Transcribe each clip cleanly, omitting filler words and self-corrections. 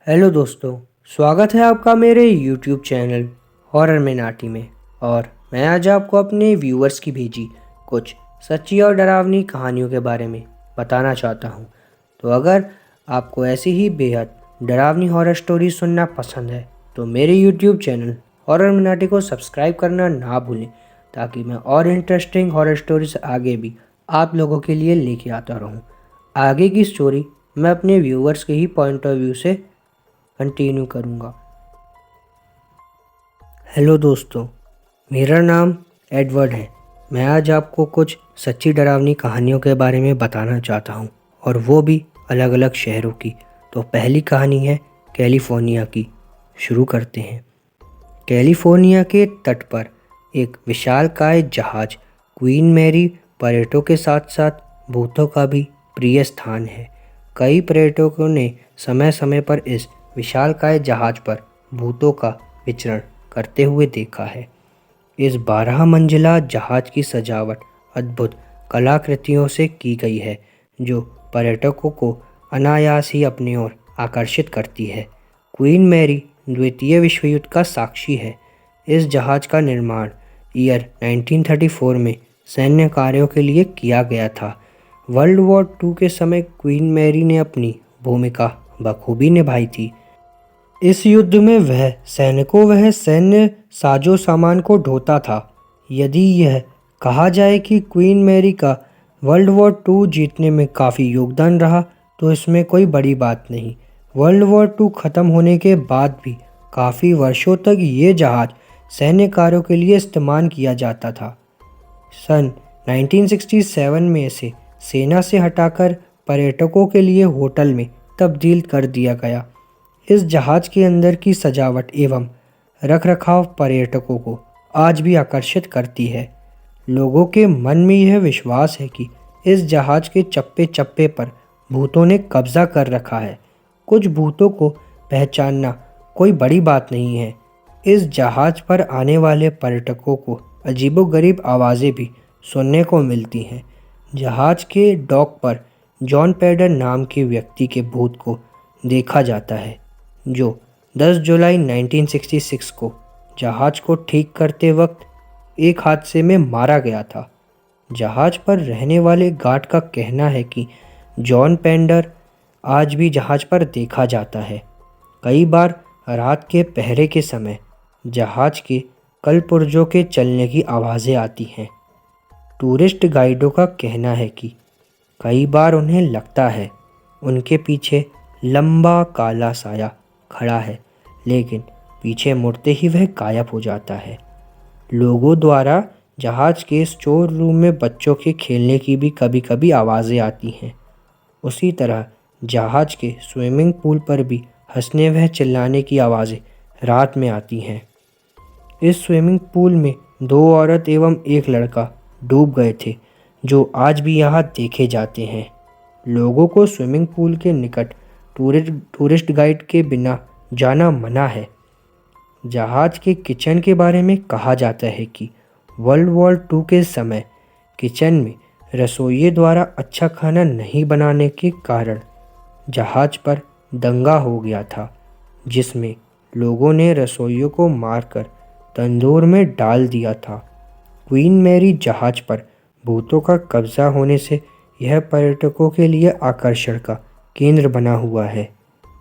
Hello दोस्तों, स्वागत है आपका मेरे YouTube चैनल हॉरर मिनाटी में। और मैं आज आपको अपने व्यूअर्स की भेजी कुछ सच्ची और डरावनी कहानियों के बारे में बताना चाहता हूँ। तो अगर आपको ऐसी ही बेहद डरावनी हॉरर स्टोरी सुनना पसंद है तो मेरे YouTube चैनल हॉरर मिनाटी को सब्सक्राइब करना ना भूलें, ताकि मैं और इंटरेस्टिंग हॉरर स्टोरीज आगे भी आप लोगों के लिए लेके आता रहूँ। आगे की स्टोरी मैं अपने व्यूअर्स के ही पॉइंट ऑफ व्यू से कंटिन्यू करूँगा। हेलो दोस्तों, मेरा नाम एडवर्ड है। मैं आज आपको कुछ सच्ची डरावनी कहानियों के बारे में बताना चाहता हूँ, और वो भी अलग अलग शहरों की। तो पहली कहानी है कैलिफोर्निया की। शुरू करते हैं। कैलिफोर्निया के तट पर एक विशालकाय जहाज क्वीन मैरी पर्यटकों के साथ साथ भूतों का भी प्रिय स्थान है। कई पर्यटकों ने समय समय पर इस विशालकाय जहाज पर भूतों का विचरण करते हुए देखा है। इस 12 मंजिला जहाज की सजावट अद्भुत कलाकृतियों से की गई है, जो पर्यटकों को अनायास ही अपनी ओर आकर्षित करती है। क्वीन मैरी द्वितीय विश्व युद्ध का साक्षी है। इस जहाज का निर्माण ईयर 1934 में सैन्य कार्यों के लिए किया गया था। वर्ल्ड वॉर 2 के समय क्वीन मैरी ने अपनी भूमिका बखूबी निभाई थी। इस युद्ध में वह सैन्य साजो सामान को ढोता था। यदि यह कहा जाए कि क्वीन मैरी का वर्ल्ड वॉर 2 जीतने में काफ़ी योगदान रहा, तो इसमें कोई बड़ी बात नहीं। वर्ल्ड वॉर 2 ख़त्म होने के बाद भी काफ़ी वर्षों तक ये जहाज़ सैन्य कार्यों के लिए इस्तेमाल किया जाता था। सन 1967 में इसे सेना से हटाकर पर्यटकों के लिए होटल में तब्दील कर दिया गया। इस जहाज के अंदर की सजावट एवं रखरखाव पर्यटकों को आज भी आकर्षित करती है। लोगों के मन में यह विश्वास है कि इस जहाज के चप्पे चप्पे पर भूतों ने कब्जा कर रखा है। कुछ भूतों को पहचानना कोई बड़ी बात नहीं है। इस जहाज पर आने वाले पर्यटकों को अजीबोगरीब आवाज़ें भी सुनने को मिलती हैं। जहाज के डॉक पर जॉन पैडर नाम के व्यक्ति के भूत को देखा जाता है, जो 10 जुलाई 1966 को जहाज को ठीक करते वक्त एक हादसे में मारा गया था। जहाज पर रहने वाले गार्ड का कहना है कि जॉन पेंडर आज भी जहाज पर देखा जाता है। कई बार रात के पहरे के समय जहाज के कलपुर्जों के चलने की आवाज़ें आती हैं। टूरिस्ट गाइडों का कहना है कि कई बार उन्हें लगता है उनके पीछे लंबा काला साया खड़ा है, लेकिन पीछे मुड़ते ही वह गायब हो जाता है। लोगों द्वारा जहाज के स्टोर रूम में बच्चों के खेलने की भी कभी कभी आवाज़ें आती हैं। उसी तरह जहाज के स्विमिंग पूल पर भी हंसने व चिल्लाने की आवाज़ें रात में आती हैं। इस स्विमिंग पूल में 2 औरत एवं एक लड़का डूब गए थे, जो आज भी यहाँ देखे जाते हैं। लोगों को स्विमिंग पूल के निकट टूरिस्ट गाइड के बिना जाना मना है। जहाज के किचन के बारे में कहा जाता है कि वर्ल्ड वॉर 2 के समय किचन में रसोइये द्वारा अच्छा खाना नहीं बनाने के कारण जहाज पर दंगा हो गया था, जिसमें लोगों ने रसोइयों को मारकर तंदूर में डाल दिया था। क्वीन मैरी जहाज पर भूतों का कब्जा होने से यह पर्यटकों के लिए आकर्षण का केंद्र बना हुआ है।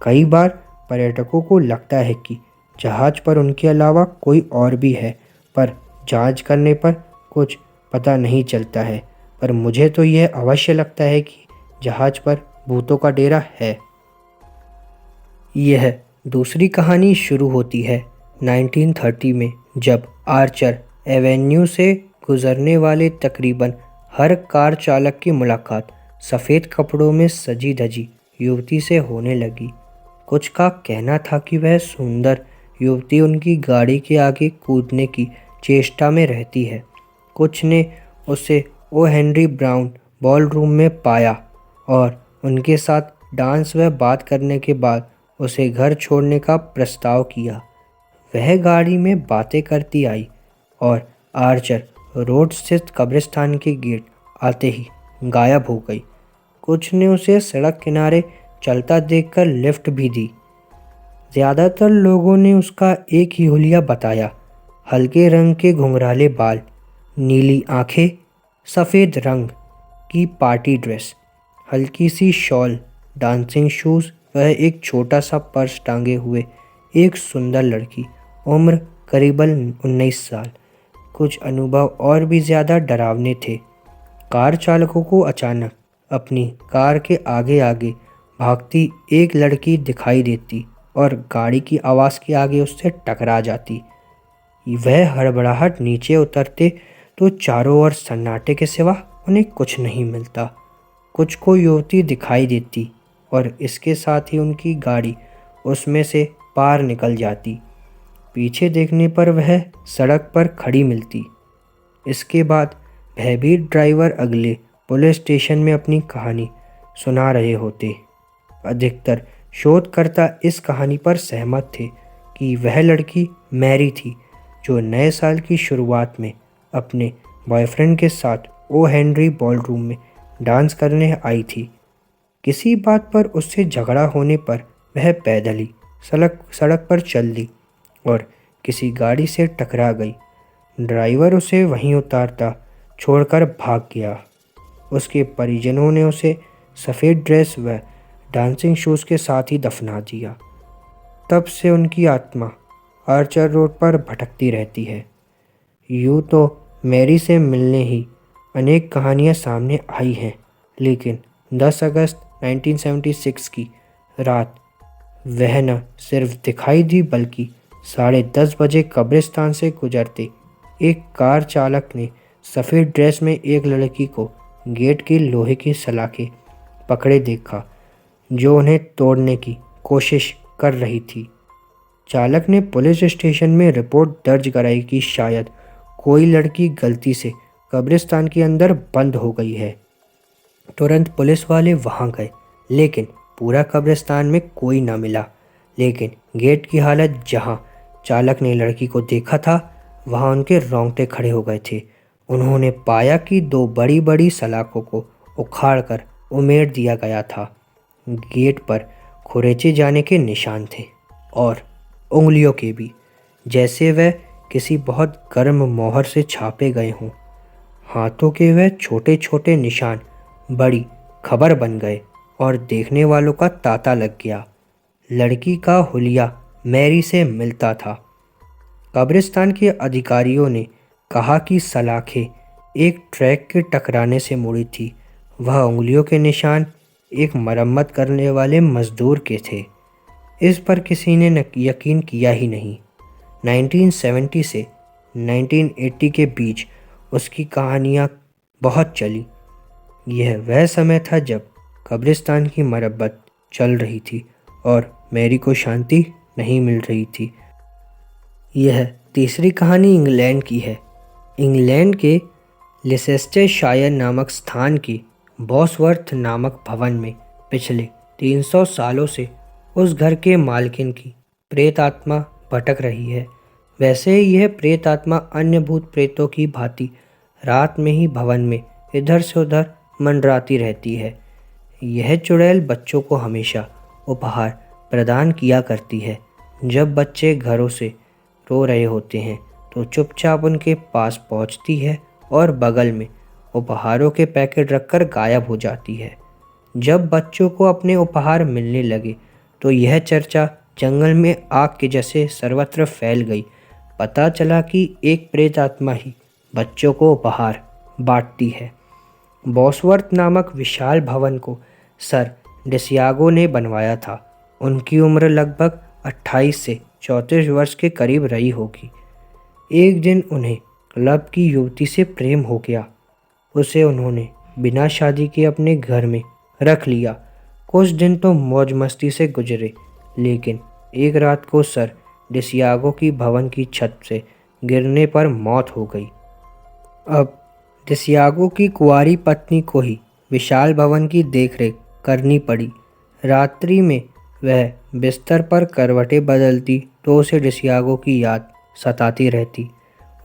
कई बार पर्यटकों को लगता है कि जहाज पर उनके अलावा कोई और भी है, पर जांच करने पर कुछ पता नहीं चलता है। पर मुझे तो यह अवश्य लगता है कि जहाज पर भूतों का डेरा है। यह दूसरी कहानी शुरू होती है 1930 में, जब आर्चर एवेन्यू से गुजरने वाले तकरीबन हर कार चालक की मुलाकात सफ़ेद कपड़ों में सजी धजी युवती से होने लगी। कुछ का कहना था कि वह सुंदर युवती उनकी गाड़ी के आगे कूदने की चेष्टा में रहती है। कुछ ने उसे ओ हेनरी ब्राउन बॉलरूम में पाया और उनके साथ डांस व बात करने के बाद उसे घर छोड़ने का प्रस्ताव किया। वह गाड़ी में बातें करती आई और आर्चर रोड स्थित कब्रिस्तान के गेट आते ही गायब हो गई। कुछ ने उसे सड़क किनारे चलता देखकर लिफ्ट भी दी। ज़्यादातर लोगों ने उसका एक ही हुलिया बताया, हल्के रंग के घुंघराले बाल, नीली आंखें, सफ़ेद रंग की पार्टी ड्रेस, हल्की सी शॉल, डांसिंग शूज़, वह एक छोटा सा पर्स टांगे हुए एक सुंदर लड़की, उम्र करीबन 19 साल। कुछ अनुभव और भी ज़्यादा डरावने थे। कार चालकों को अचानक अपनी कार के आगे आगे भागती एक लड़की दिखाई देती और गाड़ी की आवाज़ के आगे उससे टकरा जाती। वह हड़बड़ाहट नीचे उतरते तो चारों ओर सन्नाटे के सिवा उन्हें कुछ नहीं मिलता। कुछ को युवती दिखाई देती और इसके साथ ही उनकी गाड़ी उसमें से पार निकल जाती। पीछे देखने पर वह सड़क पर खड़ी मिलती। इसके बाद भयभीत ड्राइवर अगले पुलिस स्टेशन में अपनी कहानी सुना रहे होते। अधिकतर शोधकर्ता इस कहानी पर सहमत थे कि वह लड़की मैरी थी, जो नए साल की शुरुआत में अपने बॉयफ्रेंड के साथ ओ हेनरी बॉलरूम में डांस करने आई थी। किसी बात पर उससे झगड़ा होने पर वह पैदल ही सड़क पर चल दी और किसी गाड़ी से टकरा गई। ड्राइवर उसे वहीं उतारता छोड़कर भाग गया। उसके परिजनों ने उसे सफ़ेद ड्रेस व डांसिंग शूज़ के साथ ही दफना दिया। तब से उनकी आत्मा आर्चर रोड पर भटकती रहती है। यूँ तो मैरी से मिलने ही अनेक कहानियाँ सामने आई हैं, लेकिन 10 अगस्त 1976 की रात वह न सिर्फ दिखाई दी, बल्कि 10:30 बजे कब्रिस्तान से गुजरते एक कार चालक ने सफ़ेद ड्रेस में एक लड़की को गेट की लोहे की सलाखें पकड़े देखा, जो उन्हें तोड़ने की कोशिश कर रही थी। चालक ने पुलिस स्टेशन में रिपोर्ट दर्ज कराई कि शायद कोई लड़की गलती से कब्रिस्तान के अंदर बंद हो गई है। तुरंत पुलिस वाले वहां गए, लेकिन पूरा कब्रिस्तान में कोई न मिला। लेकिन गेट की हालत जहां चालक ने लड़की को देखा था, वहां उनके रोंगटे खड़े हो गए थे। उन्होंने पाया कि 2 बड़ी बड़ी सलाखों को उखाड़कर उमेड़ दिया गया था। गेट पर खुरेचे जाने के निशान थे और उंगलियों के भी, जैसे वह किसी बहुत गर्म मोहर से छापे गए हों। हाथों के वह छोटे छोटे निशान बड़ी खबर बन गए और देखने वालों का तांता लग गया। लड़की का हुलिया मैरी से मिलता था। कब्रिस्तान के अधिकारियों ने कहा कि सलाखें एक ट्रक के टकराने से मुड़ी थी। वह उंगलियों के निशान एक मरम्मत करने वाले मजदूर के थे। इस पर किसी ने यकीन किया ही नहीं। 1970 से 1980 के बीच उसकी कहानियाँ बहुत चली। यह वह समय था जब कब्रिस्तान की मरम्मत चल रही थी और मैरी को शांति नहीं मिल रही थी। यह तीसरी कहानी इंग्लैंड की है। इंग्लैंड के लिसेस्टरशायर नामक स्थान की बॉसवर्थ नामक भवन में पिछले 300 सालों से उस घर के मालकिन की प्रेत आत्मा भटक रही है। वैसे ही यह प्रेत आत्मा अन्य भूत प्रेतों की भांति रात में ही भवन में इधर से उधर मंडराती रहती है। यह चुड़ैल बच्चों को हमेशा उपहार प्रदान किया करती है। जब बच्चे घरों से रो रहे होते हैं तो चुपचाप उनके पास पहुंचती है और बगल में उपहारों के पैकेट रखकर गायब हो जाती है। जब बच्चों को अपने उपहार मिलने लगे तो यह चर्चा जंगल में आग के जैसे सर्वत्र फैल गई। पता चला कि एक प्रेत आत्मा ही बच्चों को उपहार बांटती है। बॉसवर्थ नामक विशाल भवन को सर डिसियागो ने बनवाया था। उनकी उम्र लगभग 28 से 34 वर्ष के करीब रही होगी। एक दिन उन्हें क्लब की युवती से प्रेम हो गया। उसे उन्होंने बिना शादी के अपने घर में रख लिया। कुछ दिन तो मौज मस्ती से गुजरे, लेकिन एक रात को सर डिसियागो की भवन की छत से गिरने पर मौत हो गई। अब डिसियागो की कुंवारी पत्नी को ही विशाल भवन की देखरेख करनी पड़ी। रात्रि में वह बिस्तर पर करवटें बदलती तो उसे डिसियागो की याद सताती रहती।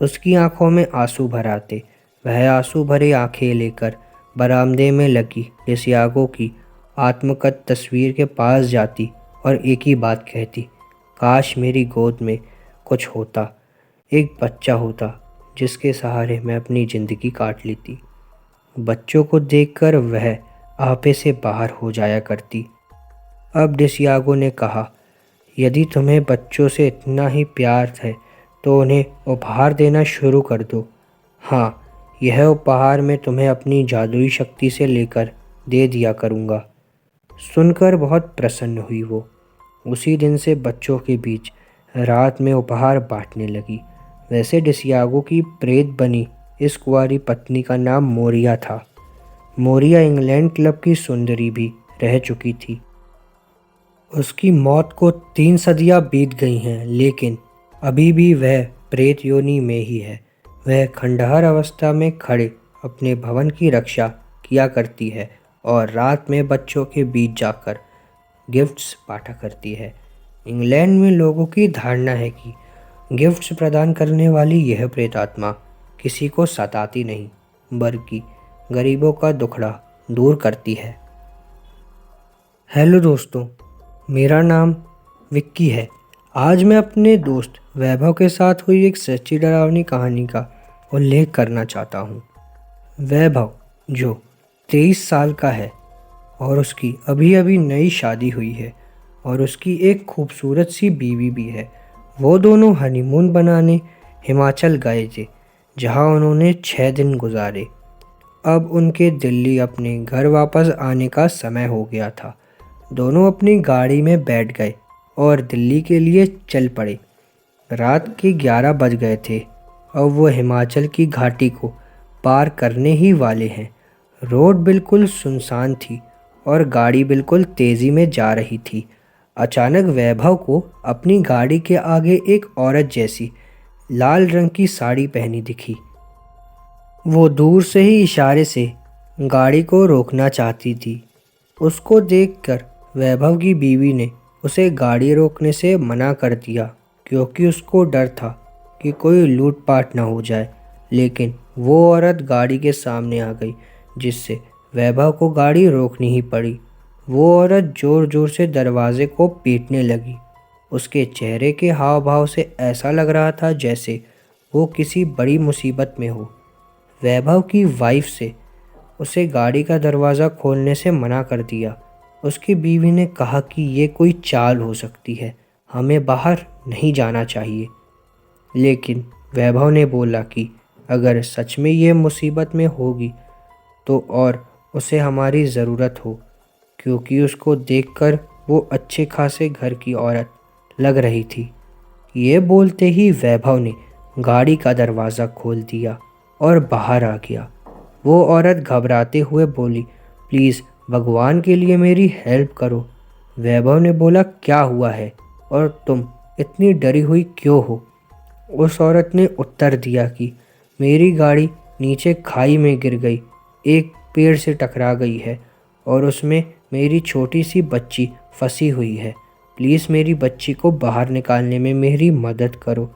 उसकी आंखों में आंसू भर आते। वह आंसू भरी आंखें लेकर बरामदे में लगी डिसियागो की आत्मकत तस्वीर के पास जाती और एक ही बात कहती, काश मेरी गोद में कुछ होता, एक बच्चा होता जिसके सहारे मैं अपनी ज़िंदगी काट लेती। बच्चों को देखकर वह आपे से बाहर हो जाया करती। अब डिसियागो ने कहा, यदि तुम्हें बच्चों से इतना ही प्यार है तो उन्हें उपहार देना शुरू कर दो। हाँ, यह उपहार मैं तुम्हें अपनी जादुई शक्ति से लेकर दे दिया करूँगा। सुनकर बहुत प्रसन्न हुई वो। उसी दिन से बच्चों के बीच रात में उपहार बांटने लगी। वैसे डिसियागो की प्रेत बनी इस कुंवारी पत्नी का नाम मोरिया था। मोरिया इंग्लैंड क्लब की सुंदरी भी रह चुकी थी। उसकी मौत को 3 सदियां बीत गई हैं, लेकिन अभी भी वह प्रेत योनि में ही है। वह खंडहर अवस्था में खड़े अपने भवन की रक्षा किया करती है और रात में बच्चों के बीच जाकर गिफ्ट्स बांटा करती है। इंग्लैंड में लोगों की धारणा है कि गिफ्ट्स प्रदान करने वाली यह प्रेतात्मा किसी को सताती नहीं, बल्कि गरीबों का दुखड़ा दूर करती है। हेलो दोस्तों, मेरा नाम विक्की है। आज मैं अपने दोस्त वैभव के साथ हुई एक सच्ची डरावनी कहानी का उल्लेख करना चाहता हूँ। वैभव जो 23 साल का है और उसकी अभी अभी नई शादी हुई है और उसकी एक खूबसूरत सी बीवी भी है। वो दोनों हनीमून बनाने हिमाचल गए थे, जहाँ उन्होंने 6 दिन गुजारे। अब उनके दिल्ली अपने घर वापस आने का समय हो गया था। दोनों अपनी गाड़ी में बैठ गए और दिल्ली के लिए चल पड़े। रात के 11 बज गए थे। अब वो हिमाचल की घाटी को पार करने ही वाले हैं। रोड बिल्कुल सुनसान थी और गाड़ी बिल्कुल तेज़ी में जा रही थी। अचानक वैभव को अपनी गाड़ी के आगे एक औरत जैसी लाल रंग की साड़ी पहनी दिखी। वो दूर से ही इशारे से गाड़ी को रोकना चाहती थी। उसको देखकर वैभव की बीवी ने उसे गाड़ी रोकने से मना कर दिया, क्योंकि उसको डर था कि कोई लूटपाट ना हो जाए। लेकिन वो औरत गाड़ी के सामने आ गई, जिससे वैभव को गाड़ी रोकनी ही पड़ी। वो औरत ज़ोर ज़ोर से दरवाजे को पीटने लगी। उसके चेहरे के हाव भाव से ऐसा लग रहा था जैसे वो किसी बड़ी मुसीबत में हो। वैभव की वाइफ से उसे गाड़ी का दरवाज़ा खोलने से मना कर दिया। उसकी बीवी ने कहा कि ये कोई चाल हो सकती है, हमें बाहर नहीं जाना चाहिए। लेकिन वैभव ने बोला कि अगर सच में ये मुसीबत में होगी तो और उसे हमारी ज़रूरत हो, क्योंकि उसको देखकर वो अच्छे खासे घर की औरत लग रही थी। ये बोलते ही वैभव ने गाड़ी का दरवाज़ा खोल दिया और बाहर आ गया। वो औरत घबराते हुए बोली, प्लीज़ भगवान के लिए मेरी हेल्प करो। वैभव ने बोला, क्या हुआ है और तुम इतनी डरी हुई क्यों हो? उस औरत ने उत्तर दिया कि मेरी गाड़ी नीचे खाई में गिर गई, एक पेड़ से टकरा गई है और उसमें मेरी छोटी सी बच्ची फंसी हुई है। प्लीज़ मेरी बच्ची को बाहर निकालने में मेरी मदद करो।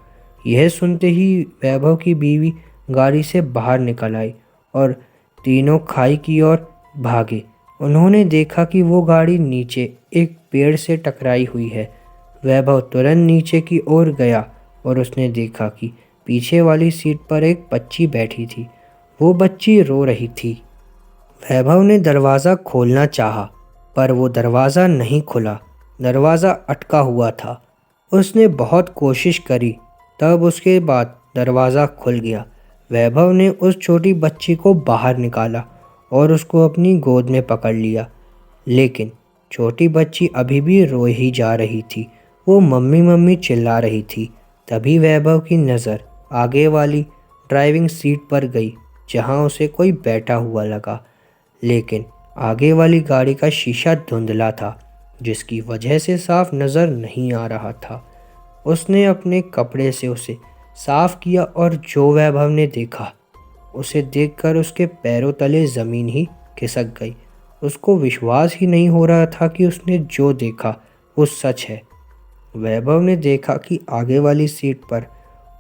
यह सुनते ही वैभव की बीवी गाड़ी से बाहर निकल आई और तीनों खाई की ओर भागे। उन्होंने देखा कि वो गाड़ी नीचे एक पेड़ से टकराई हुई है। वैभव तुरंत नीचे की ओर गया और उसने देखा कि पीछे वाली सीट पर एक बच्ची बैठी थी। वो बच्ची रो रही थी। वैभव ने दरवाज़ा खोलना चाहा, पर वो दरवाज़ा नहीं खुला। दरवाज़ा अटका हुआ था। उसने बहुत कोशिश करी, तब उसके बाद दरवाज़ा खुल गया। वैभव ने उस छोटी बच्ची को बाहर निकाला और उसको अपनी गोद में पकड़ लिया। लेकिन छोटी बच्ची अभी भी रो ही जा रही थी। वो मम्मी मम्मी चिल्ला रही थी। तभी वैभव की नज़र आगे वाली ड्राइविंग सीट पर गई, जहां उसे कोई बैठा हुआ लगा। लेकिन आगे वाली गाड़ी का शीशा धुंधला था, जिसकी वजह से साफ नज़र नहीं आ रहा था। उसने अपने कपड़े से उसे साफ किया और जो वैभव ने देखा, उसे देखकर उसके पैरों तले ज़मीन ही खिसक गई। उसको विश्वास ही नहीं हो रहा था कि उसने जो देखा वो सच है। वैभव ने देखा कि आगे वाली सीट पर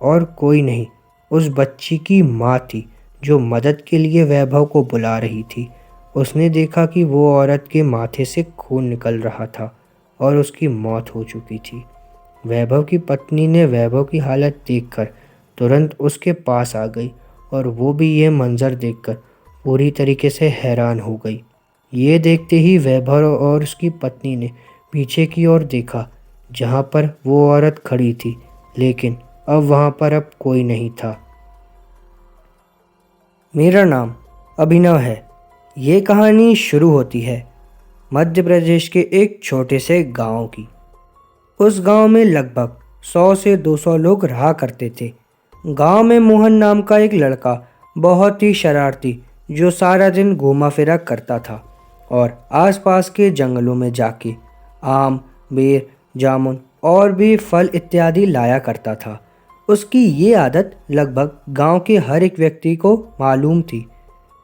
और कोई नहीं, उस बच्ची की माँ थी, जो मदद के लिए वैभव को बुला रही थी। उसने देखा कि वो औरत के माथे से खून निकल रहा था और उसकी मौत हो चुकी थी। वैभव की पत्नी ने वैभव की हालत देखकर तुरंत उसके पास आ गई और वो भी ये मंज़र देखकर पूरी तरीके से हैरान हो गई। ये देखते ही वैभव और उसकी पत्नी ने पीछे की ओर देखा जहाँ पर वो औरत खड़ी थी, लेकिन अब वहाँ पर अब कोई नहीं था। मेरा नाम अभिनव है। ये कहानी शुरू होती है मध्य प्रदेश के एक छोटे से गांव की। उस गांव में लगभग 100 से 200 लोग रहा करते थे। गांव में मोहन नाम का एक लड़का बहुत ही शरारती, जो सारा दिन घूमा फिरा करता था और आसपास के जंगलों में जाके आम, बेर, जामुन और भी फल इत्यादि लाया करता था। उसकी ये आदत लगभग गांव के हर एक व्यक्ति को मालूम थी।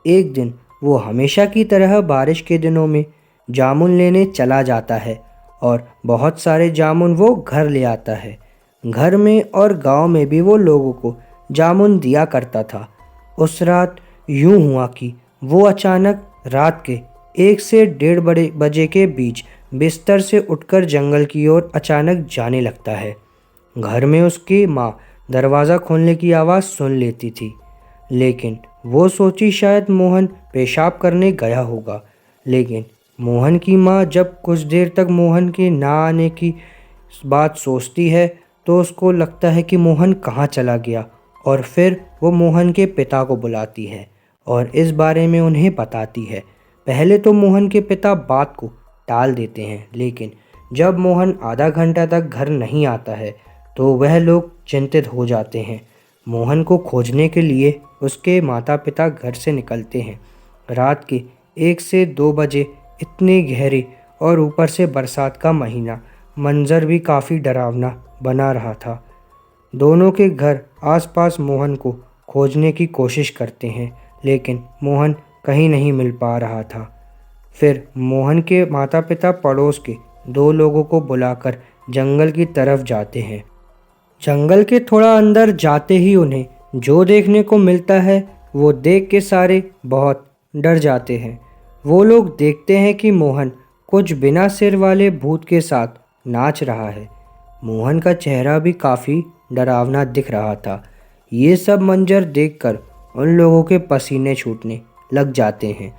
एक दिन वो हमेशा की तरह बारिश के दिनों में जामुन लेने चला जाता है और बहुत सारे जामुन वो घर ले आता है। घर में और गांव में भी वो लोगों को जामुन दिया करता था। उस रात यूं हुआ कि वो अचानक रात के 1 से 1:30 बजे के बीच बिस्तर से उठकर जंगल की ओर अचानक जाने लगता है। घर में उसकी माँ दरवाज़ा खोलने की आवाज़ सुन लेती थी, लेकिन वो सोची शायद मोहन पेशाब करने गया होगा। लेकिन मोहन की माँ जब कुछ देर तक मोहन के ना आने की बात सोचती है तो उसको लगता है कि मोहन कहाँ चला गया, और फिर वो मोहन के पिता को बुलाती है और इस बारे में उन्हें बताती है। पहले तो मोहन के पिता बात को टाल देते हैं, लेकिन जब मोहन आधा घंटा तक घर नहीं आता है तो वह लोग चिंतित हो जाते हैं। मोहन को खोजने के लिए उसके माता पिता घर से निकलते हैं। रात के 1 से 2 बजे इतनी गहरी और ऊपर से बरसात का महीना, मंजर भी काफ़ी डरावना बना रहा था। दोनों के घर आसपास मोहन को खोजने की कोशिश करते हैं, लेकिन मोहन कहीं नहीं मिल पा रहा था। फिर मोहन के माता पिता पड़ोस के 2 लोगों को बुलाकर जंगल की तरफ जाते हैं। जंगल के थोड़ा अंदर जाते ही उन्हें जो देखने को मिलता है वो देख के सारे बहुत डर जाते हैं। वो लोग देखते हैं कि मोहन कुछ बिना सिर वाले भूत के साथ नाच रहा है। मोहन का चेहरा भी काफ़ी डरावना दिख रहा था। ये सब मंजर देखकर उन लोगों के पसीने छूटने लग जाते हैं।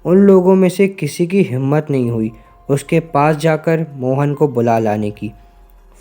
उन लोगों में से किसी की हिम्मत नहीं हुई उसके पास जाकर मोहन को बुला लाने की।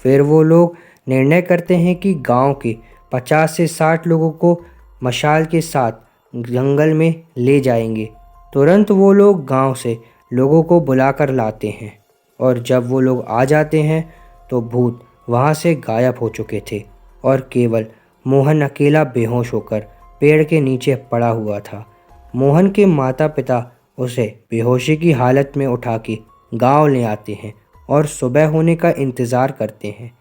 फिर वो लोग निर्णय करते हैं कि गांव के 50 से 60 लोगों को मशाल के साथ जंगल में ले जाएंगे। तुरंत वो लोग गांव से लोगों को बुलाकर लाते हैं और जब वो लोग आ जाते हैं तो भूत वहाँ से गायब हो चुके थे और केवल मोहन अकेला बेहोश होकर पेड़ के नीचे पड़ा हुआ था। मोहन के माता पिता उसे बेहोशी की हालत में उठा के गांव ले आते हैं और सुबह होने का इंतज़ार करते हैं।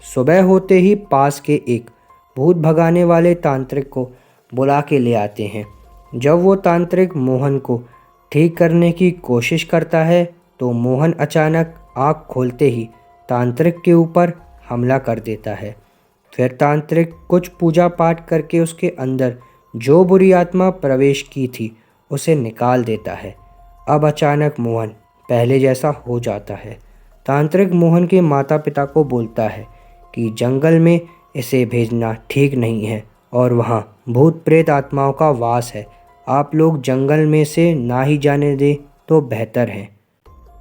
सुबह होते ही पास के एक भूत भगाने वाले तांत्रिक को बुला के ले आते हैं। जब वो तांत्रिक मोहन को ठीक करने की कोशिश करता है तो मोहन अचानक आँख खोलते ही तांत्रिक के ऊपर हमला कर देता है। फिर तांत्रिक कुछ पूजा पाठ करके उसके अंदर जो बुरी आत्मा प्रवेश की थी उसे निकाल देता है। अब अचानक मोहन पहले जैसा हो जाता है। तांत्रिक मोहन के माता पिता को बोलता है कि जंगल में इसे भेजना ठीक नहीं है और वहाँ भूत प्रेत आत्माओं का वास है। आप लोग जंगल में से ना ही जाने दें तो बेहतर है।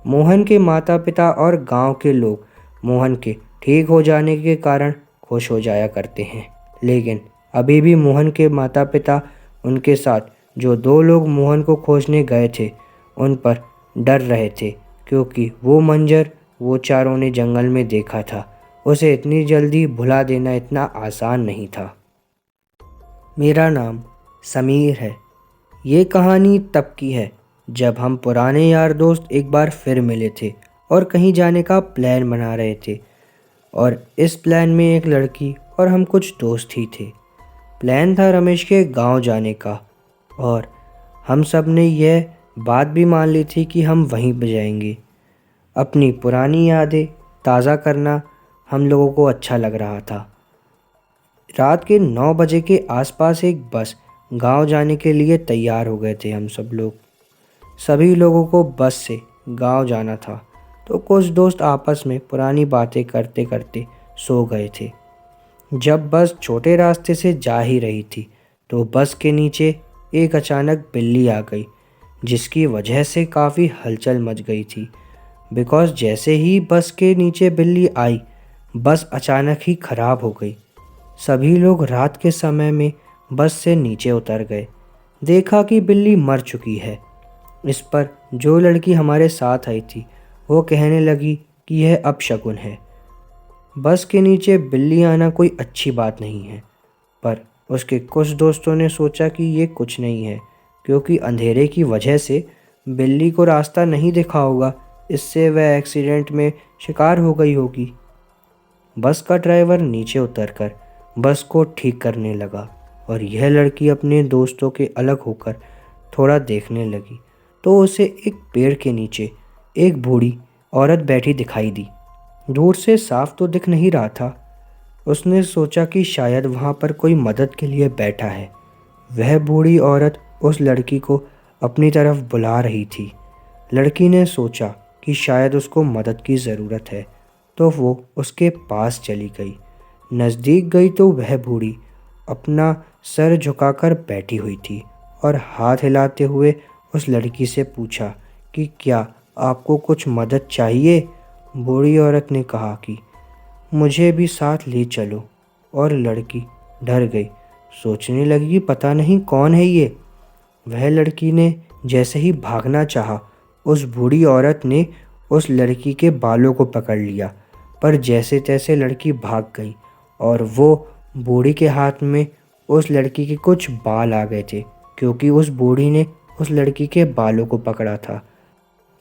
मोहन के माता पिता और गांव के लोग मोहन के ठीक हो जाने के कारण खुश हो जाया करते हैं, लेकिन अभी भी मोहन के माता पिता उनके साथ जो 2 लोग मोहन को खोजने गए थे उन पर डर रहे थे, क्योंकि वो मंजर वो चारों ने जंगल में देखा था। उसे इतनी जल्दी भुला देना इतना आसान नहीं था। मेरा नाम समीर है। ये कहानी तब की है जब हम पुराने यार दोस्त एक बार फिर मिले थे और कहीं जाने का प्लान बना रहे थे, और इस प्लान में एक लड़की और हम कुछ दोस्त ही थे। प्लान था रमेश के गांव जाने का, और हम सब ने यह बात भी मान ली थी कि हम वहीं पर जाएंगे। अपनी पुरानी यादें ताज़ा करना हम लोगों को अच्छा लग रहा था। रात के 9 बजे के आसपास एक बस गांव जाने के लिए तैयार हो गए थे। हम सब लोग, सभी लोगों को बस से गांव जाना था। तो कुछ दोस्त आपस में पुरानी बातें करते करते सो गए थे। जब बस छोटे रास्ते से जा ही रही थी तो बस के नीचे एक अचानक बिल्ली आ गई, जिसकी वजह से काफ़ी हलचल मच गई थी। बिकॉज़ जैसे ही बस के नीचे बिल्ली आई, बस अचानक ही खराब हो गई। सभी लोग रात के समय में बस से नीचे उतर गए। देखा कि बिल्ली मर चुकी है। इस पर जो लड़की हमारे साथ आई थी वो कहने लगी कि यह अपशगुन है। बस के नीचे बिल्ली आना कोई अच्छी बात नहीं है। पर उसके कुछ दोस्तों ने सोचा कि ये कुछ नहीं है, क्योंकि अंधेरे की वजह से बिल्ली को रास्ता नहीं दिखा होगा, इससे वह एक्सीडेंट में शिकार हो गई होगी। बस का ड्राइवर नीचे उतरकर बस को ठीक करने लगा और यह लड़की अपने दोस्तों के अलग होकर थोड़ा देखने लगी तो उसे एक पेड़ के नीचे एक बूढ़ी औरत बैठी दिखाई दी। दूर से साफ तो दिख नहीं रहा था। उसने सोचा कि शायद वहाँ पर कोई मदद के लिए बैठा है। वह बूढ़ी औरत उस लड़की को अपनी तरफ बुला रही थी। लड़की ने सोचा कि शायद उसको मदद की ज़रूरत है, तो वो उसके पास चली गई। नज़दीक गई तो वह बूढ़ी अपना सर झुकाकर बैठी हुई थी और हाथ हिलाते हुए उस लड़की से पूछा कि क्या आपको कुछ मदद चाहिए। बूढ़ी औरत ने कहा कि मुझे भी साथ ले चलो, और लड़की डर गई। सोचने लगी कि पता नहीं कौन है ये। वह लड़की ने जैसे ही भागना चाहा, उस बूढ़ी औरत ने उस लड़की के बालों को पकड़ लिया। पर जैसे तैसे लड़की भाग गई और वो बूढ़ी के हाथ में उस लड़की के कुछ बाल आ गए थे, क्योंकि उस बूढ़ी ने उस लड़की के बालों को पकड़ा था।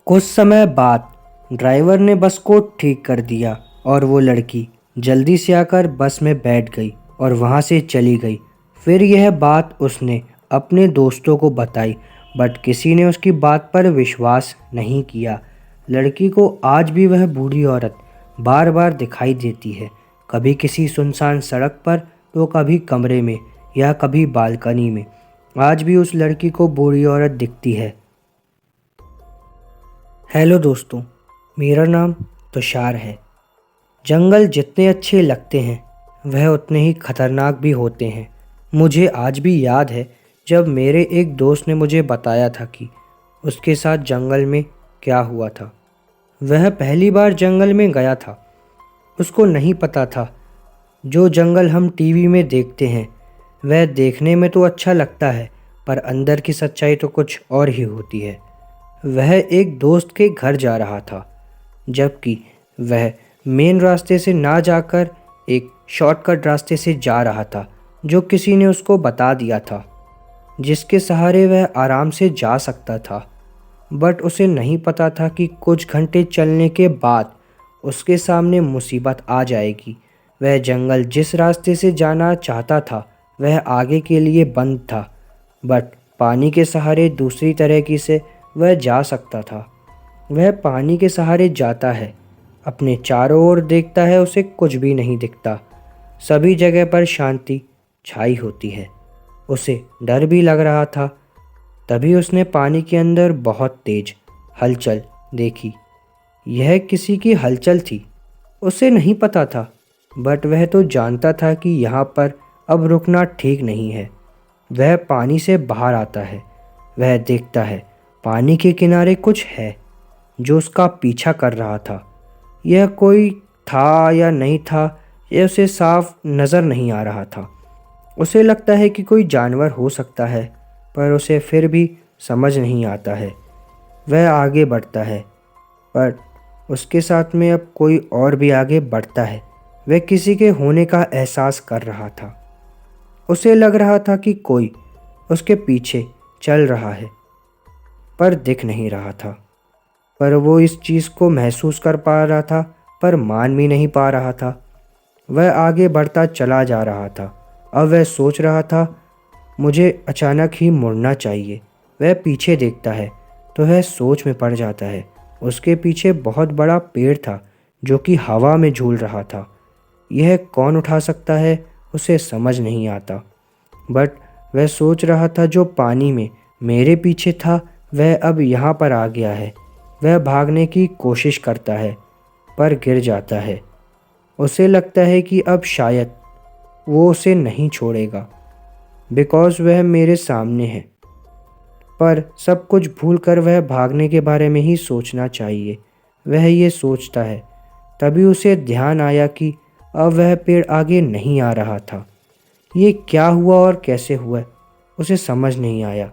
कुछ समय बाद ड्राइवर ने बस को ठीक कर दिया और वो लड़की जल्दी से आकर बस में बैठ गई और वहाँ से चली गई। फिर यह बात उसने अपने दोस्तों को बताई, बट किसी ने उसकी बात पर विश्वास नहीं किया। लड़की को आज भी वह बूढ़ी औरत बार बार दिखाई देती है, कभी किसी सुनसान सड़क पर तो कभी कमरे में या कभी बालकनी में। आज भी उस लड़की को बूढ़ी औरत दिखती है। हेलो दोस्तों, मेरा नाम तुषार है। जंगल जितने अच्छे लगते हैं वह उतने ही खतरनाक भी होते हैं। मुझे आज भी याद है जब मेरे एक दोस्त ने मुझे बताया था कि उसके साथ जंगल में क्या हुआ था। वह पहली बार जंगल में गया था। उसको नहीं पता था जो जंगल हम टीवी में देखते हैं वह देखने में तो अच्छा लगता है, पर अंदर की सच्चाई तो कुछ और ही होती है। वह एक दोस्त के घर जा रहा था, जबकि वह मेन रास्ते से ना जाकर एक शॉर्टकट रास्ते से जा रहा था, जो किसी ने उसको बता दिया था, जिसके सहारे वह आराम से जा सकता था। बट उसे नहीं पता था कि कुछ घंटे चलने के बाद उसके सामने मुसीबत आ जाएगी। वह जंगल जिस रास्ते से जाना चाहता था वह आगे के लिए बंद था, बट पानी के सहारे दूसरी तरह की से वह जा सकता था। वह पानी के सहारे जाता है, अपने चारों ओर देखता है, उसे कुछ भी नहीं दिखता। सभी जगह पर शांति छाई होती है। उसे डर भी लग रहा था। तभी उसने पानी के अंदर बहुत तेज हलचल देखी। यह किसी की हलचल थी। उसे नहीं पता था, बट वह तो जानता था कि यहाँ पर अब रुकना ठीक नहीं है। वह पानी से बाहर आता है। वह देखता है पानी के किनारे कुछ है जो उसका पीछा कर रहा था। यह कोई था या नहीं था, यह उसे साफ नज़र नहीं आ रहा था। उसे लगता है कि कोई जानवर हो सकता है, पर उसे फिर भी समझ नहीं आता है। वह आगे बढ़ता है, पर उसके साथ में अब कोई और भी आगे बढ़ता है। वह किसी के होने का एहसास कर रहा था। उसे लग रहा था कि कोई उसके पीछे चल रहा है, पर दिख नहीं रहा था। पर वो इस चीज़ को महसूस कर पा रहा था, पर मान भी नहीं पा रहा था। वह आगे बढ़ता चला जा रहा था। अब वह सोच रहा था, मुझे अचानक ही मुड़ना चाहिए। वह पीछे देखता है तो वह सोच में पड़ जाता है। उसके पीछे बहुत बड़ा पेड़ था जो कि हवा में झूल रहा था। यह कौन उठा सकता है उसे समझ नहीं आता। बट वह सोच रहा था, जो पानी में मेरे पीछे था वह अब यहाँ पर आ गया है। वह भागने की कोशिश करता है पर गिर जाता है। उसे लगता है कि अब शायद वो उसे नहीं छोड़ेगा बिकॉज़ वह मेरे सामने है, पर सब कुछ भूलकर वह भागने के बारे में ही सोचना चाहिए। वह ये सोचता है, तभी उसे ध्यान आया कि अब वह पेड़ आगे नहीं आ रहा था। ये क्या हुआ और कैसे हुआ, उसे समझ नहीं आया,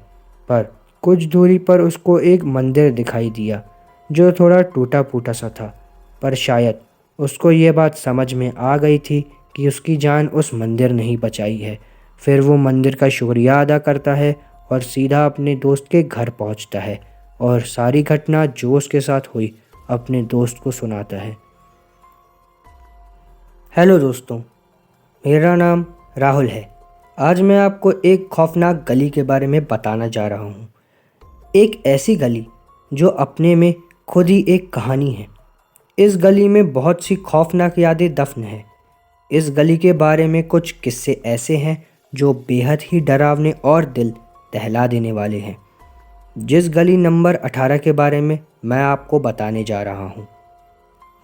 पर कुछ दूरी पर उसको एक मंदिर दिखाई दिया जो थोड़ा टूटा फूटा सा था। पर शायद उसको ये बात समझ में आ गई थी कि उसकी जान उस मंदिर ने ही बचाई है। फिर वो मंदिर का शुक्रिया अदा करता है और सीधा अपने दोस्त के घर पहुंचता है और सारी घटना जो उसके साथ हुई अपने दोस्त को सुनाता है। हेलो दोस्तों, मेरा नाम राहुल है। आज मैं आपको एक खौफनाक गली के बारे में बताना जा रहा हूँ। एक ऐसी गली जो अपने में खुद ही एक कहानी है। इस गली में बहुत सी खौफनाक यादें दफन हैं। इस गली के बारे में कुछ किस्से ऐसे हैं जो बेहद ही डरावने और दिल दहला देने वाले हैं। जिस गली नंबर 18 के बारे में मैं आपको बताने जा रहा हूँ,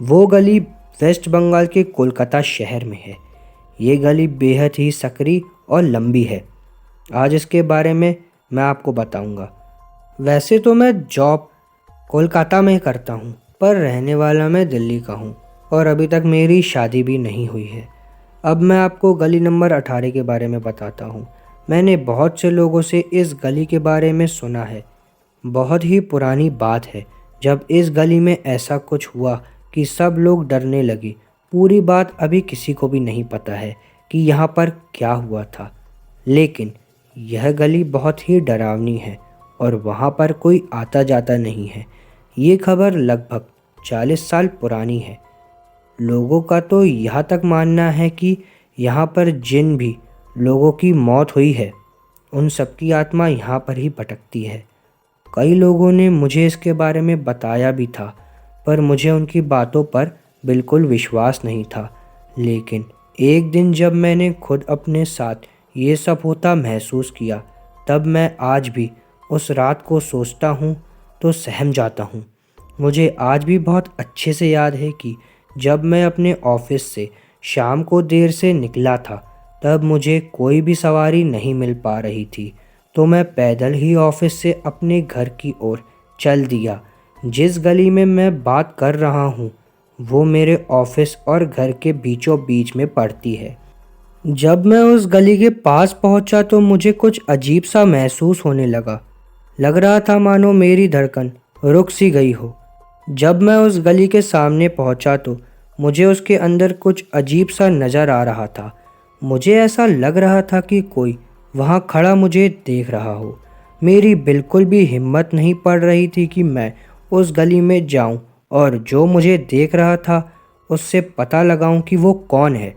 वो गली वेस्ट बंगाल के कोलकाता शहर में है। ये गली बेहद ही सकरी और लंबी है। आज इसके बारे में मैं आपको बताऊंगा। वैसे तो मैं जॉब कोलकाता में करता हूँ, पर रहने वाला मैं दिल्ली का हूँ और अभी तक मेरी शादी भी नहीं हुई है। अब मैं आपको गली नंबर 18 के बारे में बताता हूँ। मैंने बहुत से लोगों से इस गली के बारे में सुना है। बहुत ही पुरानी बात है जब इस गली में ऐसा कुछ हुआ कि सब लोग डरने लगे। पूरी बात अभी किसी को भी नहीं पता है कि यहाँ पर क्या हुआ था, लेकिन यह गली बहुत ही डरावनी है और वहाँ पर कोई आता जाता नहीं है। ये खबर लगभग 40 साल पुरानी है। लोगों का तो यहाँ तक मानना है कि यहाँ पर जिन भी लोगों की मौत हुई है, उन सबकी आत्मा यहाँ पर ही भटकती है। कई लोगों ने मुझे इसके बारे में बताया भी था, पर मुझे उनकी बातों पर बिल्कुल विश्वास नहीं था। लेकिन एक दिन जब मैंने खुद अपने साथ ये सब होता महसूस किया, तब मैं आज भी उस रात को सोचता हूँ तो सहम जाता हूँ। मुझे आज भी बहुत अच्छे से याद है कि जब मैं अपने ऑफिस से शाम को देर से निकला था, तब मुझे कोई भी सवारी नहीं मिल पा रही थी, तो मैं पैदल ही ऑफिस से अपने घर की ओर चल दिया। जिस गली में मैं बात कर रहा हूँ, वो मेरे ऑफिस और घर के बीचों बीच में पड़ती है। जब मैं उस गली के पास पहुँचा तो मुझे कुछ अजीब सा महसूस होने लगा। लग रहा था मानो मेरी धड़कन रुक सी गई हो। जब मैं उस गली के सामने पहुंचा तो मुझे उसके अंदर कुछ अजीब सा नज़र आ रहा था। मुझे ऐसा लग रहा था कि कोई वहां खड़ा मुझे देख रहा हो। मेरी बिल्कुल भी हिम्मत नहीं पड़ रही थी कि मैं उस गली में जाऊं और जो मुझे देख रहा था उससे पता लगाऊं कि वो कौन है।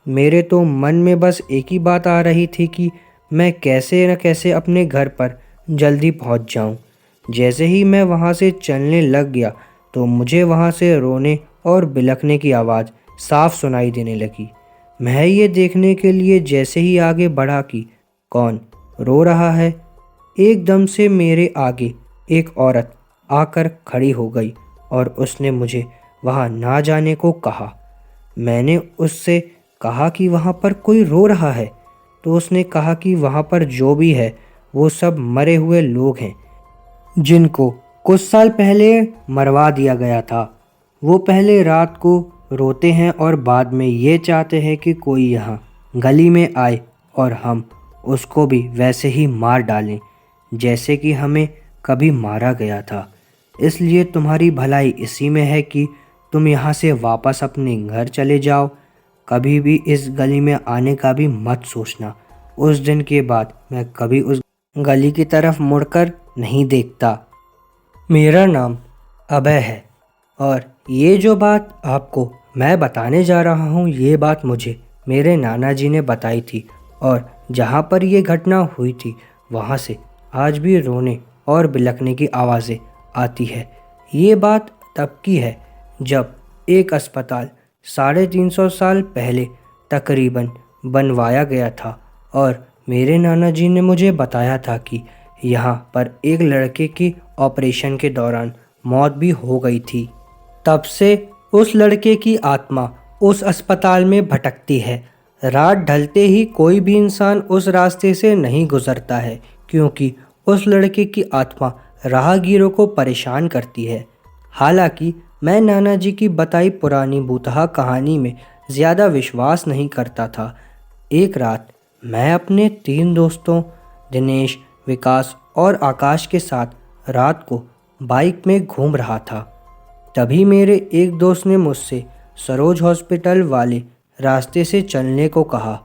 मेरे तो मन में बस एक ही बात आ रही थी कि मैं कैसे न कैसे अपने घर पर जल्दी पहुंच जाऊं। जैसे ही मैं वहां से चलने लग गया तो मुझे वहां से रोने और बिलखने की आवाज़ साफ सुनाई देने लगी। मैं ये देखने के लिए जैसे ही आगे बढ़ा कि कौन रो रहा है, एकदम से मेरे आगे एक औरत आकर खड़ी हो गई और उसने मुझे वहां ना जाने को कहा। मैंने उससे कहा कि वहां पर कोई रो रहा है, तो उसने कहा कि वहां पर जो भी है वो सब मरे हुए लोग हैं जिनको कुछ साल पहले मरवा दिया गया था। वो पहले रात को रोते हैं और बाद में ये चाहते हैं कि कोई यहाँ गली में आए और हम उसको भी वैसे ही मार डालें जैसे कि हमें कभी मारा गया था। इसलिए तुम्हारी भलाई इसी में है कि तुम यहाँ से वापस अपने घर चले जाओ। कभी भी इस गली में आने का भी मत सोचना। उस दिन के बाद मैं कभी उस गली की तरफ मुड़कर नहीं देखता। मेरा नाम अभय है और ये जो बात आपको मैं बताने जा रहा हूँ, ये बात मुझे मेरे नाना जी ने बताई थी और जहाँ पर ये घटना हुई थी वहाँ से आज भी रोने और बिलखने की आवाज़ें आती है। ये बात तब की है जब एक अस्पताल 350 साल पहले तकरीबन बनवाया गया था और मेरे नाना जी ने मुझे बताया था कि यहाँ पर एक लड़के की ऑपरेशन के दौरान मौत भी हो गई थी। तब से उस लड़के की आत्मा उस अस्पताल में भटकती है। रात ढलते ही कोई भी इंसान उस रास्ते से नहीं गुजरता है, क्योंकि उस लड़के की आत्मा राहगीरों को परेशान करती है। हालांकि मैं नाना जी की बताई पुरानी भूतहा कहानी में ज़्यादा विश्वास नहीं करता था। एक रात मैं अपने 3 दोस्तों दिनेश, विकास और आकाश के साथ रात को बाइक में घूम रहा था। तभी मेरे एक दोस्त ने मुझसे सरोज हॉस्पिटल वाले रास्ते से चलने को कहा।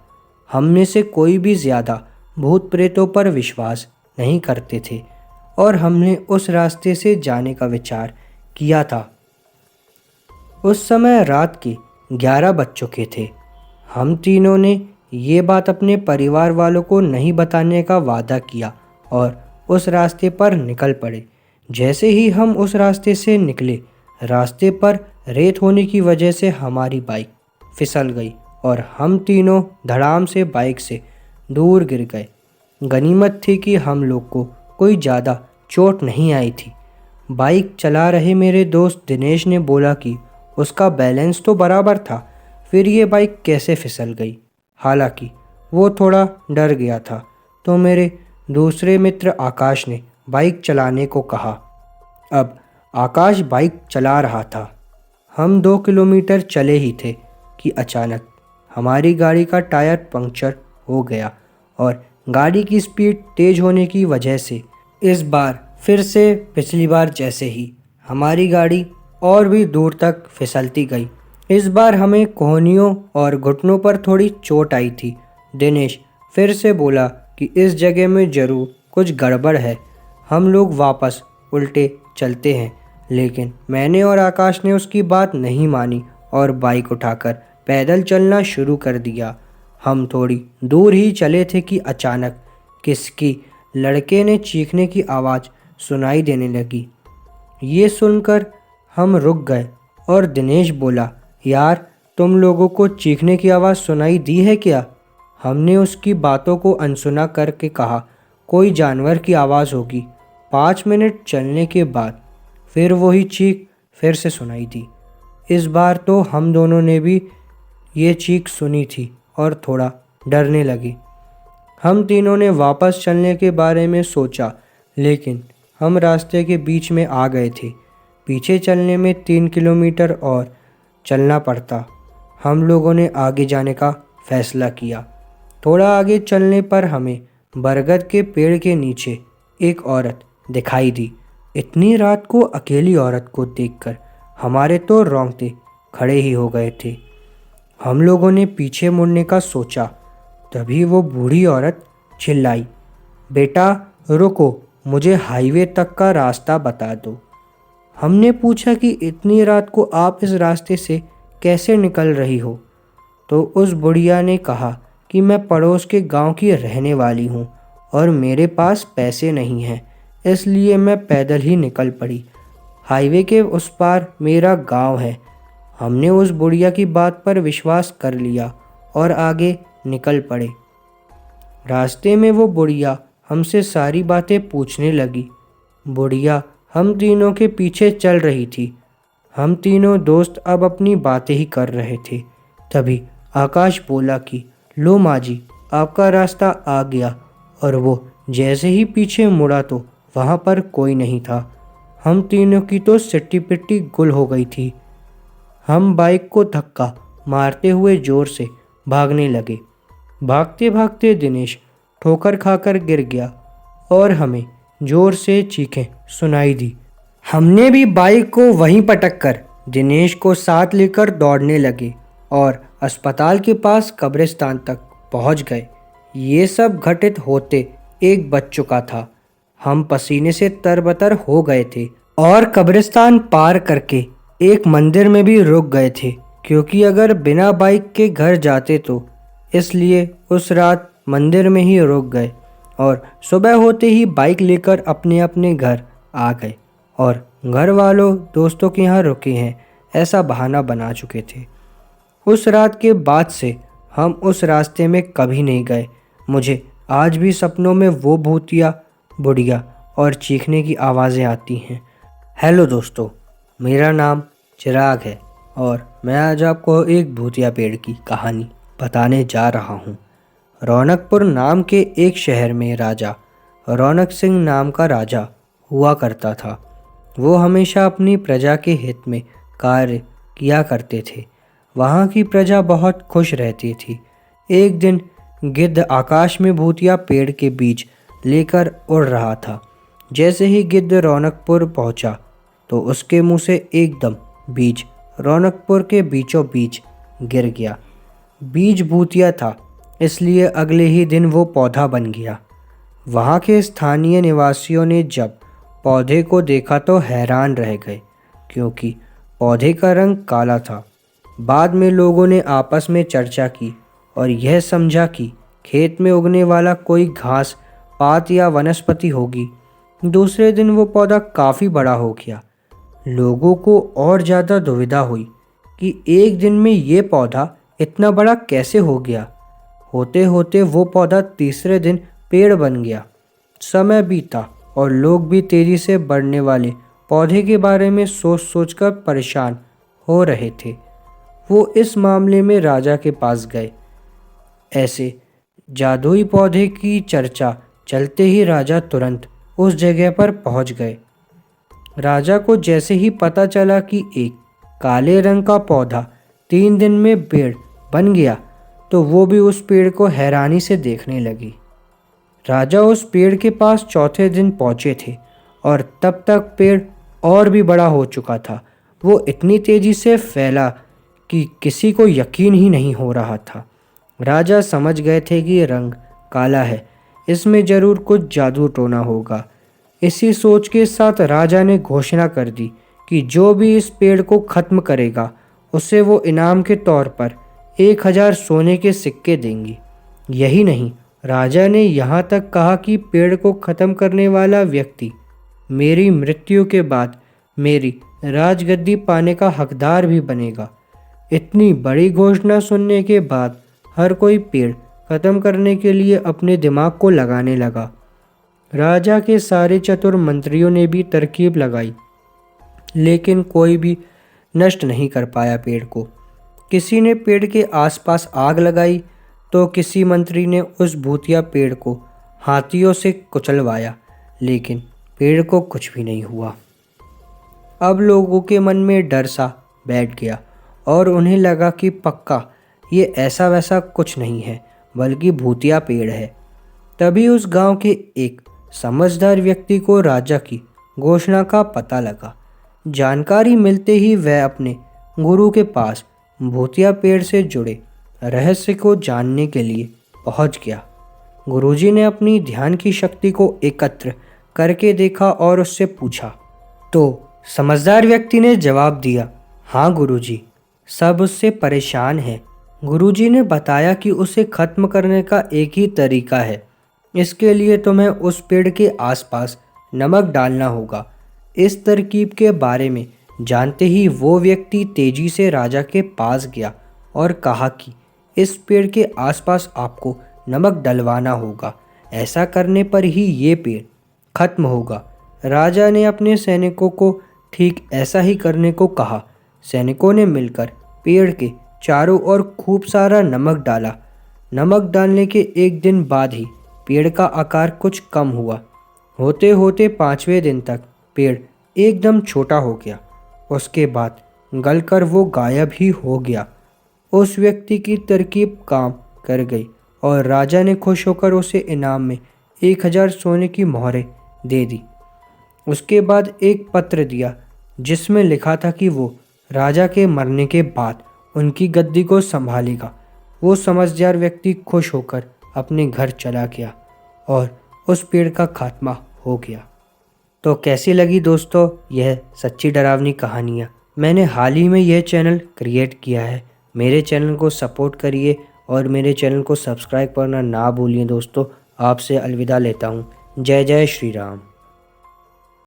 हम में से कोई भी ज़्यादा भूत प्रेतों पर विश्वास नहीं करते थे और हमने उस रास्ते से जाने का विचार किया था। उस समय रात के 11 बज चुके थे। हम तीनों ने ये बात अपने परिवार वालों को नहीं बताने का वादा किया और उस रास्ते पर निकल पड़े। जैसे ही हम उस रास्ते से निकले, रास्ते पर रेत होने की वजह से हमारी बाइक फिसल गई और हम तीनों धड़ाम से बाइक से दूर गिर गए। गनीमत थी कि हम लोग को कोई ज़्यादा चोट नहीं आई थी। बाइक चला रहे मेरे दोस्त दिनेश ने बोला कि उसका बैलेंस तो बराबर था, फिर ये बाइक कैसे फिसल गई। हालांकि वो थोड़ा डर गया था, तो मेरे दूसरे मित्र आकाश ने बाइक चलाने को कहा। अब आकाश बाइक चला रहा था। हम 2 किलोमीटर चले ही थे कि अचानक हमारी गाड़ी का टायर पंक्चर हो गया और गाड़ी की स्पीड तेज होने की वजह से इस बार फिर से पिछली बार जैसे ही हमारी गाड़ी और भी दूर तक फिसलती गई। इस बार हमें कोहनियों और घुटनों पर थोड़ी चोट आई थी। दिनेश फिर से बोला कि इस जगह में ज़रूर कुछ गड़बड़ है, हम लोग वापस उल्टे चलते हैं। लेकिन मैंने और आकाश ने उसकी बात नहीं मानी और बाइक उठाकर पैदल चलना शुरू कर दिया। हम थोड़ी दूर ही चले थे कि अचानक किसकी लड़के ने चीखने की आवाज़ सुनाई देने लगी। ये सुनकर हम रुक गए और दिनेश बोला, यार तुम लोगों को चीखने की आवाज़ सुनाई दी है क्या? हमने उसकी बातों को अनसुना करके कहा, कोई जानवर की आवाज़ होगी। 5 मिनट चलने के बाद फिर वही चीख फिर से सुनाई दी। इस बार तो हम दोनों ने भी ये चीख सुनी थी और थोड़ा डरने लगे। हम तीनों ने वापस चलने के बारे में सोचा, लेकिन हम रास्ते के बीच में आ गए थे। पीछे चलने में 3 किलोमीटर और चलना पड़ता। हम लोगों ने आगे जाने का फैसला किया। थोड़ा आगे चलने पर हमें बरगद के पेड़ के नीचे एक औरत दिखाई दी। इतनी रात को अकेली औरत को देखकर हमारे तो रोंगटे खड़े ही हो गए थे। हम लोगों ने पीछे मुड़ने का सोचा, तभी वो बूढ़ी औरत चिल्लाई, बेटा रुको, मुझे हाईवे तक का रास्ता बता दो। हमने पूछा कि इतनी रात को आप इस रास्ते से कैसे निकल रही हो? तो उस बुढ़िया ने कहा कि मैं पड़ोस के गांव की रहने वाली हूँ और मेरे पास पैसे नहीं हैं, इसलिए मैं पैदल ही निकल पड़ी। हाईवे के उस पार मेरा गांव है। हमने उस बुढ़िया की बात पर विश्वास कर लिया और आगे निकल पड़े। रास्ते में वो बुढ़िया हमसे सारी बातें पूछने लगी। बुढ़िया हम तीनों के पीछे चल रही थी। हम तीनों दोस्त अब अपनी बातें ही कर रहे थे। तभी आकाश बोला कि लो माँ जी, आपका रास्ता आ गया। और वो जैसे ही पीछे मुड़ा तो वहाँ पर कोई नहीं था। हम तीनों की तो सिट्टी पिट्टी गुल हो गई थी। हम बाइक को धक्का मारते हुए ज़ोर से भागने लगे। भागते भागते दिनेश ठोकर खाकर गिर गया और हमें ज़ोर से चीखें सुनाई दी। हमने भी बाइक को वहीं पटक कर दिनेश को साथ लेकर दौड़ने लगे और अस्पताल के पास कब्रिस्तान तक पहुंच गए। ये सब घटित होते 1 बज चुका था। हम पसीने से तरबतर हो गए थे और कब्रिस्तान पार करके एक मंदिर में भी रुक गए थे, क्योंकि अगर बिना बाइक के घर जाते तो इसलिए उस रात मंदिर में ही रुक गए और सुबह होते ही बाइक लेकर अपने अपने घर आ गए और घर वालों दोस्तों के यहाँ रुके हैं ऐसा बहाना बना चुके थे। उस रात के बाद से हम उस रास्ते में कभी नहीं गए। मुझे आज भी सपनों में वो भूतिया बुढ़िया और चीखने की आवाज़ें आती हैं। हेलो दोस्तों, मेरा नाम चिराग है और मैं आज आपको एक भूतिया पेड़ की कहानी बताने जा रहा हूँ। रौनकपुर नाम के एक शहर में राजा रौनक सिंह नाम का राजा हुआ करता था। वो हमेशा अपनी प्रजा के हित में कार्य किया करते थे। वहाँ की प्रजा बहुत खुश रहती थी। एक दिन गिद्ध आकाश में भूतिया पेड़ के बीज लेकर उड़ रहा था। जैसे ही गिद्ध रौनकपुर पहुंचा तो उसके मुंह से एकदम बीज रौनकपुर के बीचों बीच गिर गया। बीज भूतिया था, इसलिए अगले ही दिन वो पौधा बन गया। वहाँ के स्थानीय निवासियों ने जब पौधे को देखा तो हैरान रह गए, क्योंकि पौधे का रंग काला था। बाद में लोगों ने आपस में चर्चा की और यह समझा कि खेत में उगने वाला कोई घास पात या वनस्पति होगी। दूसरे दिन वो पौधा काफ़ी बड़ा हो गया। लोगों को और ज़्यादा दुविधा हुई कि एक दिन में ये पौधा इतना बड़ा कैसे हो गया। होते होते वो पौधा तीसरे दिन पेड़ बन गया। समय बीता और लोग भी तेज़ी से बढ़ने वाले पौधे के बारे में सोच सोचकर परेशान हो रहे थे। वो इस मामले में राजा के पास गए। ऐसे जादुई पौधे की चर्चा चलते ही राजा तुरंत उस जगह पर पहुंच गए। राजा को जैसे ही पता चला कि एक काले रंग का पौधा 3 दिन में पेड़ बन गया, तो वो भी उस पेड़ को हैरानी से देखने लगी। राजा उस पेड़ के पास चौथे दिन पहुंचे थे और तब तक पेड़ और भी बड़ा हो चुका था। वो इतनी तेजी से फैला कि किसी को यकीन ही नहीं हो रहा था। राजा समझ गए थे कि ये रंग काला है, इसमें ज़रूर कुछ जादू टोना होगा। इसी सोच के साथ राजा ने घोषणा कर दी कि जो भी इस पेड़ को ख़त्म करेगा उसे वो इनाम के तौर पर 1000 सोने के सिक्के देंगी। यही नहीं, राजा ने यहाँ तक कहा कि पेड़ को ख़त्म करने वाला व्यक्ति मेरी मृत्यु के बाद मेरी राजगद्दी पाने का हकदार भी बनेगा। इतनी बड़ी घोषणा सुनने के बाद हर कोई पेड़ ख़त्म करने के लिए अपने दिमाग को लगाने लगा। राजा के सारे चतुर मंत्रियों ने भी तरकीब लगाई, लेकिन कोई भी नष्ट नहीं कर पाया पेड़ को। किसी ने पेड़ के आसपास आग लगाई तो किसी मंत्री ने उस भूतिया पेड़ को हाथियों से कुचलवाया, लेकिन पेड़ को कुछ भी नहीं हुआ। अब लोगों के मन में डर सा बैठ गया और उन्हें लगा कि पक्का ये ऐसा वैसा कुछ नहीं है, बल्कि भूतिया पेड़ है। तभी उस गांव के एक समझदार व्यक्ति को राजा की घोषणा का पता लगा। जानकारी मिलते ही वह अपने गुरु के पास भूतिया पेड़ से जुड़े रहस्य को जानने के लिए पहुंच गया। गुरुजी ने अपनी ध्यान की शक्ति को एकत्र करके देखा और उससे पूछा, तो समझदार व्यक्ति ने जवाब दिया, हाँ गुरुजी, सब उससे परेशान हैं। गुरुजी ने बताया कि उसे ख़त्म करने का एक ही तरीका है। इसके लिए तुम्हें उस पेड़ के आसपास नमक डालना होगा। इस तरकीब के बारे में जानते ही वो व्यक्ति तेजी से राजा के पास गया और कहा कि इस पेड़ के आसपास आपको नमक डलवाना होगा। ऐसा करने पर ही ये पेड़ खत्म होगा। राजा ने अपने सैनिकों को ठीक ऐसा ही करने को कहा। सैनिकों ने मिलकर पेड़ के चारों ओर खूब सारा नमक डाला। नमक डालने के एक दिन बाद ही पेड़ का आकार कुछ कम हुआ। होते होते 5वें दिन तक पेड़ एकदम छोटा हो गया। उसके बाद गलकर वो गायब ही हो गया। उस व्यक्ति की तरकीब काम कर गई और राजा ने खुश होकर उसे इनाम में 1000 सोने की मोहरें दे दी। उसके बाद एक पत्र दिया जिसमें लिखा था कि वो राजा के मरने के बाद उनकी गद्दी को संभालेगा। वो समझदार व्यक्ति खुश होकर अपने घर चला गया और उस पेड़ का खात्मा हो गया। तो कैसी लगी दोस्तों यह सच्ची डरावनी कहानियाँ? मैंने हाल ही में यह चैनल क्रिएट किया है। मेरे चैनल को सपोर्ट करिए और मेरे चैनल को सब्सक्राइब करना ना भूलिए दोस्तों। आपसे अलविदा लेता हूँ। जय जय श्री राम।